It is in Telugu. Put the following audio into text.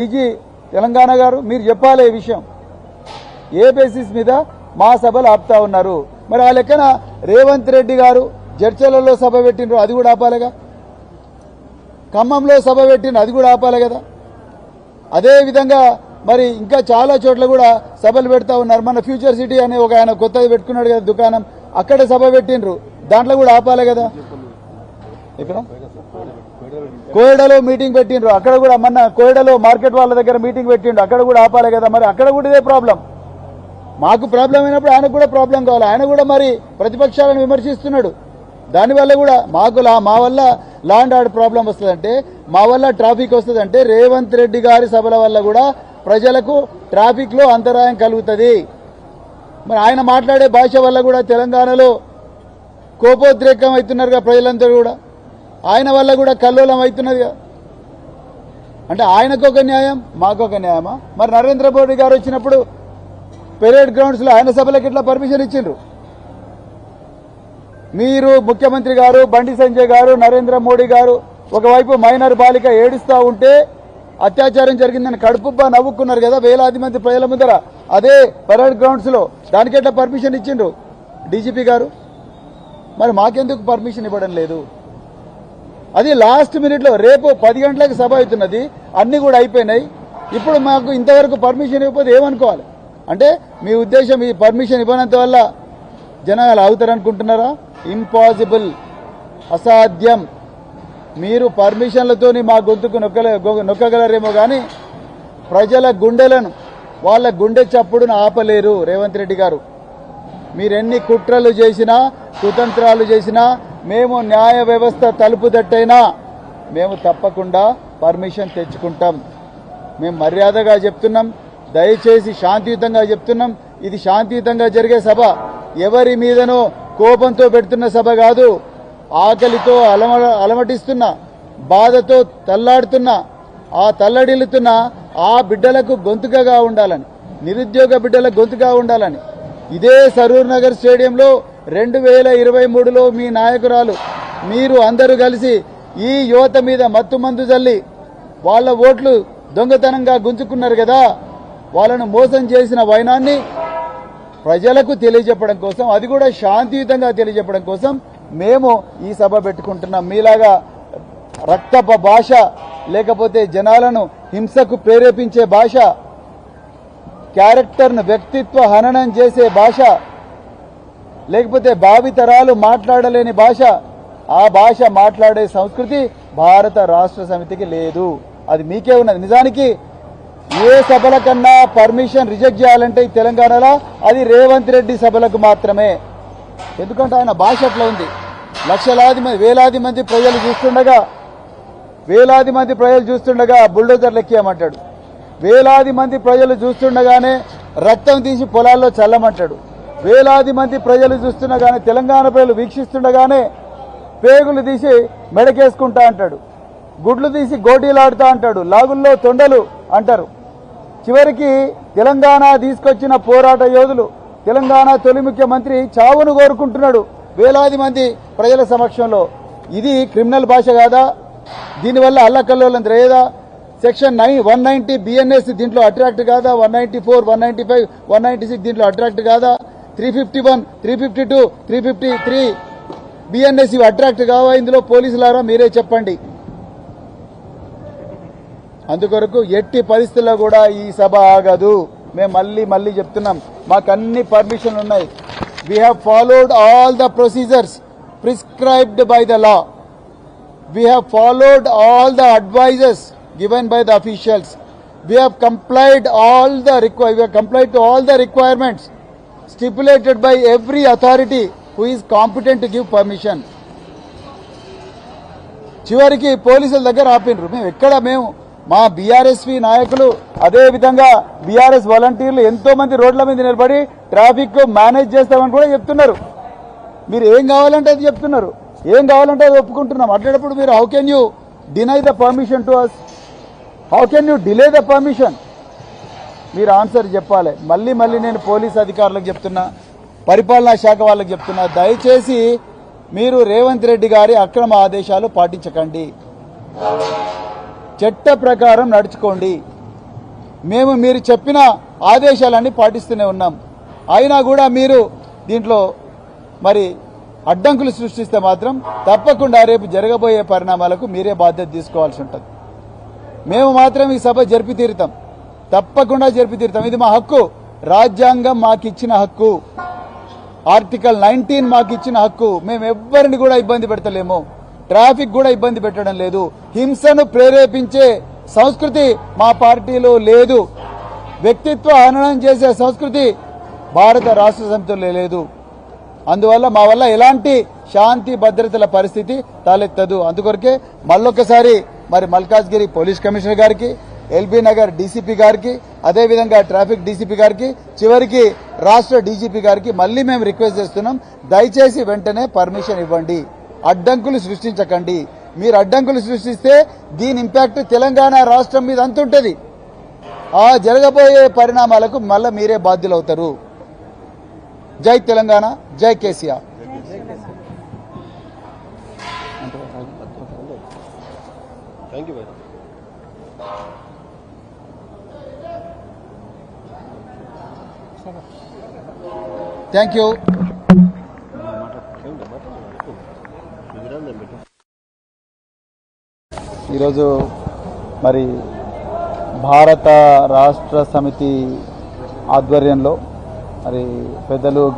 డీజీ తెలంగాణ గారు మీరు చెప్పాలి ఈ విషయం ఏ బేసిస్ మీద మా సభలు ఆపుతా ఉన్నారు మరి ఆ లెక్కన రేవంత్ రెడ్డి గారు జడ్చలలో సభ పెట్టిండ్రు అది కూడా ఆపాలిగా ఖమ్మంలో సభ పెట్టిండ్రు అది కూడా ఆపాలి కదా అదే విధంగా మరి ఇంకా చాలా చోట్ల కూడా సభలు పెడతా ఉన్నారు మన ఫ్యూచర్ సిటీ అనే ఒక ఆయన కొత్తది పెట్టుకున్నాడు కదా దుకాణం అక్కడ సభ పెట్టిండ్రు దాంట్లో కూడా ఆపాలి కదా ఇక్కడ కోయడలో మీటింగ్ పెట్టిండ్రు అక్కడ కూడా మొన్న కోయడలో మార్కెట్ వాళ్ళ దగ్గర మీటింగ్ పెట్టిండ్రు అక్కడ కూడా ఆపాలి కదా మరి అక్కడ కూడా ఇదే ప్రాబ్లం మాకు ప్రాబ్లం అయినప్పుడు ఆయనకు కూడా ప్రాబ్లం కావాలి ఆయన కూడా మరి ప్రతిపక్షాలను విమర్శిస్తున్నాడు దానివల్ల కూడా మాకు మా వల్ల లా అండ్ ఆర్డర్ ప్రాబ్లం వస్తుందంటే మా వల్ల ట్రాఫిక్ వస్తుందంటే రేవంత్ రెడ్డి గారి సభల వల్ల కూడా ప్రజలకు ట్రాఫిక్ లో అంతరాయం కలుగుతుంది మరి ఆయన మాట్లాడే భాష వల్ల కూడా తెలంగాణలో కోపోద్రేకం అవుతున్నారుగా ప్రజలందరూ కూడా ఆయన వల్ల కూడా కల్లోలం అవుతున్నదిగా అంటే ఆయనకు ఒక న్యాయం మాకు ఒక న్యాయమా మరి నరేంద్ర మోడీ గారు వచ్చినప్పుడు పెరేడ్ గ్రౌండ్స్ లో ఆయన సభలకు ఇట్లా పర్మిషన్ ఇచ్చిండ్రు మీరు ముఖ్యమంత్రి గారు బండి సంజయ్ గారు నరేంద్ర మోడీ గారు ఒకవైపు మైనర్ బాలిక ఏడుస్తూ ఉంటే అత్యాచారం జరిగిందని కడుపుబ్బా నవ్వుకున్నారు కదా వేలాది మంది ప్రజల ముందర అదే పెరేడ్ గ్రౌండ్స్ లో దానికి ఎట్లా పర్మిషన్ ఇచ్చిండ్రు డీజీపీ గారు మరి మాకెందుకు పర్మిషన్ ఇవ్వడం లేదు అది లాస్ట్ మినిట్ లో రేపు 10 గంటలకు సభ అవుతున్నది అన్ని కూడా అయిపోయినాయి ఇప్పుడు మాకు ఇంతవరకు పర్మిషన్ ఇవ్వకపోతే ఏమనుకోవాలి అంటే మీ ఉద్దేశం ఈ పర్మిషన్ ఇవ్వనంత వల్ల జనాలు అవుతారనుకుంటున్నారా ఇంపాసిబుల్ అసాధ్యం మీరు పర్మిషన్లతోని మా గొంతుకు నొక్కగలరేమో కానీ ప్రజల గుండెలను వాళ్ళ గుండె చప్పుడును ఆపలేరు రేవంత్ రెడ్డి గారు మీరెన్ని కుట్రలు చేసినా కుతంత్రాలు చేసినా మేము న్యాయ వ్యవస్థ తలుపు తట్టైనా మేము తప్పకుండా పర్మిషన్ తెచ్చుకుంటాం మేము మర్యాదగా చెప్తున్నాం దయచేసి శాంతియుతంగా చెప్తున్నాం ఇది శాంతియుతంగా జరిగే సభ ఎవరి మీదనో కోపంతో పెడుతున్న సభ కాదు ఆకలితో అలమటిస్తున్న బాధతో తల్లాడుతున్న ఆ తల్లడిల్లుతున్న ఆ బిడ్డలకు గొంతుకగా ఉండాలని నిరుద్యోగ బిడ్డలకు గొంతుగా ఉండాలని ఇదే సరూర్ నగర్ స్టేడియంలో 2023లో మీ నాయకురాలు మీరు అందరూ కలిసి ఈ యువత మీద మత్తుమందు జల్లి వాళ్ళ ఓట్లు దొంగతనంగా గుంజుకున్నారు కదా వాళ్ళను మోసం చేసిన వైనాన్ని ప్రజలకు తెలియజెప్పడం కోసం అది కూడా శాంతియుతంగా తెలియజెప్పడం కోసం మేము ఈ సభ పెట్టుకుంటున్నాం మీలాగా రక్తప భాష లేకపోతే జనాలను హింసకు ప్రేరేపించే భాష క్యారెక్టర్ను వ్యక్తిత్వ హననం చేసే భాష లేకపోతే భావితరాలు మాట్లాడలేని భాష ఆ భాష మాట్లాడే సంస్కృతి భారత రాష్ట్ర సమితికి లేదు అది మీకే ఉన్నది నిజానికి ఏ సభల కన్నా పర్మిషన్ రిజెక్ట్ చేయాలంటే ఈ తెలంగాణలో అది రేవంత్ రెడ్డి సభలకు మాత్రమే ఎందుకంటే ఆయన భాష అట్లా ఉంది లక్షలాది మంది వేలాది మంది ప్రజలు చూస్తుండగా బుల్డోజర్లు ఎక్కియమంటాడు వేలాది మంది ప్రజలు చూస్తుండగానే రక్తం తీసి పొలాల్లో చల్లమంటాడు వేలాది మంది ప్రజలు చూస్తుండగానే తెలంగాణ ప్రజలు వీక్షిస్తుండగానే పేగులు తీసి మెడకేసుకుంటా అంటాడు గుడ్లు తీసి గోటీలాడుతా అంటాడు లాగుల్లో తొండలు అంటారు చివరికి తెలంగాణ తీసుకొచ్చిన పోరాట యోధులు తెలంగాణ తొలి ముఖ్యమంత్రి చావును కోరుకుంటున్నాడు వేలాది మంది ప్రజల సమక్షంలో ఇది క్రిమినల్ భాష కాదా దీనివల్ల అల్లకల్లోలం రేదా సెక్షన్ 190 బిఎన్ఎస్ దీంట్లో అట్రాక్ట్ కాదా 194 195 196 దీంట్లో అట్రాక్ట్ కాదా 351 352 353 బిఎన్ఎస్ ఇవి అట్రాక్ట్ కావా ఇందులో పోలీసులారా మీరే చెప్పండి అందుకొరకు ఎట్టి పరిస్థితుల్లో కూడా ఈ సభ ఆగదు మేము మళ్ళీ చెప్తున్నాం మాకు అన్ని పర్మిషన్లు ఉన్నాయి we have followed all the procedures prescribed by the law we have followed all the advices given by the officials. We have complied to all the requirements stipulated by every authority who is competent to give permission. చివరికి పోలీసుల దగ్గర ఆపినరు మేము మా బీఆర్ఎస్పీ నాయకులు అదే విధంగా బీఆర్ఎస్ వాలంటీర్లు ఎంతో మంది రోడ్ల మీద నిలబడి ట్రాఫిక్ మేనేజ్ చేస్తామని కూడా చెప్తున్నారు మీరు ఏం కావాలంటే అది చెప్తున్నారు ఏం కావాలంటే అది ఒప్పుకుంటున్నాం అట్లాంటప్పుడు మీరు how can you deny the permission to us how can you delay the permission మీరు ఆన్సర్ చెప్పాలి మళ్ళీ నేను పోలీస్ అధికారులకు చెప్తున్నా పరిపాలనా శాఖ వాళ్ళకి చెప్తున్నా దయచేసి మీరు రేవంత్ రెడ్డి గారి అక్రమ ఆదేశాలు పాటించకండి చట్ట ప్రకారం నడుచుకోండి మేము మీరు చెప్పిన ఆదేశాలన్నీ పాటిస్తూనే ఉన్నాం. అయినా కూడా మీరు దీంట్లో మరి అడ్డంకులు సృష్టిస్తే మాత్రం తప్పకుండా రేపు జరగబోయే పరిణామాలకు మీరే బాధ్యత తీసుకోవాల్సి ఉంటుంది. మేము మాత్రం ఈ సభ జరిపి తీరుతాం, తప్పకుండా జరిపి తీరుతాం. ఇది మా హక్కు, రాజ్యాంగం మాకిచ్చిన హక్కు, ఆర్టికల్ 19 మాకిచ్చిన హక్కు. మేము ఎవ్వరిని కూడా ఇబ్బంది పెడతలేము, ట్రాఫిక్ కూడా ఇబ్బంది పెట్టడం లేదు. హింసను ప్రేరేపించే సంస్కృతి మా పార్టీలో లేదు. వ్యక్తిత్వ హననం చేసే సంస్కృతి భారత రాష్ట్ర సమితిలో లేదు. అందువల్ల మా వల్ల ఎలాంటి శాంతి భద్రతల పరిస్థితి తలెత్తదు. అందుకొరకే మళ్ళొకసారి మరి మల్కాజ్గిరి పోలీస్ కమిషనర్ గారికి, ఎల్బీ నగర్ డీసీపీ గారికి, అదేవిధంగా ట్రాఫిక్ డీసీపీ గారికి, చివరికి రాష్ట్ర డీజీపీ గారికి మళ్ళీ మేము రిక్వెస్ట్ చేస్తున్నాం, దయచేసి వెంటనే పర్మిషన్ ఇవ్వండి, అడ్డంకులు సృష్టించకండి. మీరు అడ్డంకులు సృష్టిస్తే దీని ఇంపాక్ట్ తెలంగాణ రాష్ట్రం మీద అంతుంటది. ఆ జరగబోయే పరిణామాలకు మళ్ళీ మీరే బాధ్యులవుతారు. జై తెలంగాణ, జై కేసీఆర్. Thank you. ఈరోజు మరి భారత రాష్ట్ర సమితి ఆధ్వర్యంలో మరి పెద్దలు